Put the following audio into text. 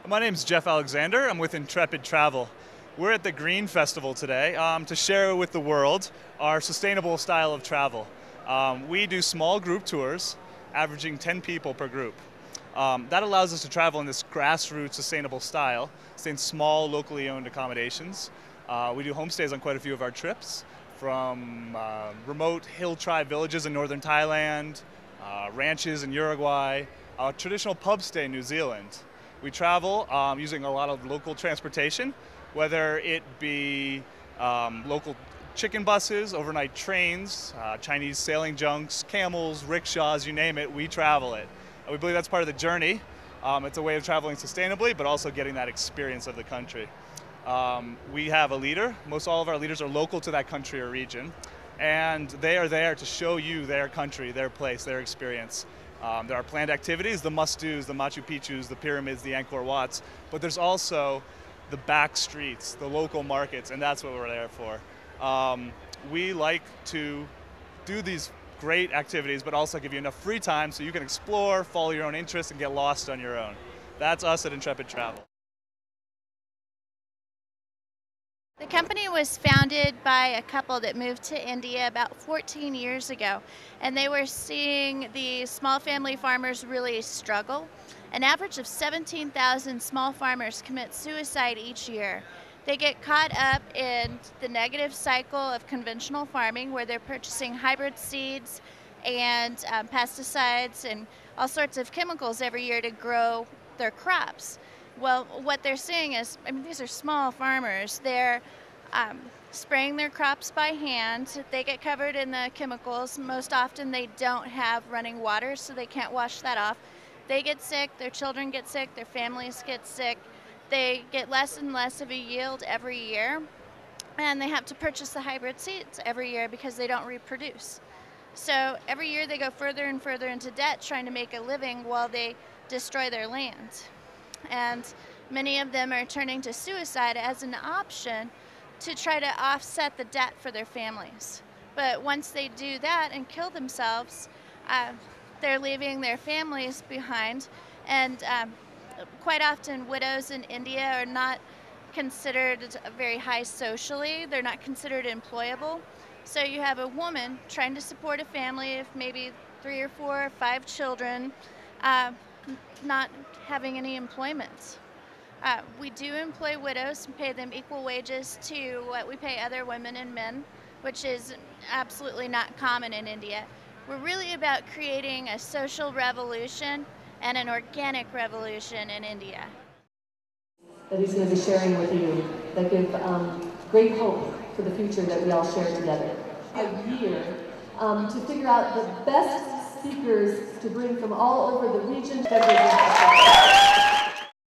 My name's Jeff Alexander. I'm with Intrepid Travel. We're at the Green Festival today to share with the world our sustainable style of travel. We do small group tours, averaging 10 people per group. That allows us to travel in this grassroots sustainable style, stay in small, locally owned accommodations. We do homestays on quite a few of our trips, from remote hill tribe villages in northern Thailand, ranches in Uruguay, a traditional pub stay in New Zealand. We travel using a lot of local transportation, whether it be local chicken buses, overnight trains, Chinese sailing junks, camels, rickshaws, you name it, we travel it. And we believe that's part of the journey. It's a way of traveling sustainably, but also getting that experience of the country. We have a leader. Most all of our leaders are local to that country or region, and they are there to show you their country, their place, their experience. There are planned activities, the must-dos, the Machu Picchus, the pyramids, the Angkor Wats, but there's also the back streets, the local markets, and that's what we're there for. We like to do these great activities, but also give you enough free time so you can explore, follow your own interests, and get lost on your own. That's us at Intrepid Travel. The company was founded by a couple that moved to India about 14 years ago, and they were seeing the small family farmers really struggle. An average of 17,000 small farmers commit suicide each year. They get caught up in the negative cycle of conventional farming, where they're purchasing hybrid seeds and pesticides and all sorts of chemicals every year to grow their crops. Well, what they're seeing is, these are small farmers. They're spraying their crops by hand. They get covered in the chemicals. Most often they don't have running water, so they can't wash that off. They get sick, their children get sick, their families get sick. They get less and less of a yield every year, and they have to purchase the hybrid seeds every year because they don't reproduce. So every year they go further and further into debt trying to make a living while they destroy their land. And many of them are turning to suicide as an option to try to offset the debt for their families. But once they do that and kill themselves, they're leaving their families behind. And quite often widows in India are not considered very high socially. They're not considered employable. So you have a woman trying to support a family of maybe 3 or 4 or 5 children, not having any employment. We do employ widows and pay them equal wages to what we pay other women and men, which is absolutely not common in India. We're really about creating a social revolution and an organic revolution in India. That he's going to be sharing with you that give great hope for the future that we all share together. A year to figure out the best speakers to bring from all over the region.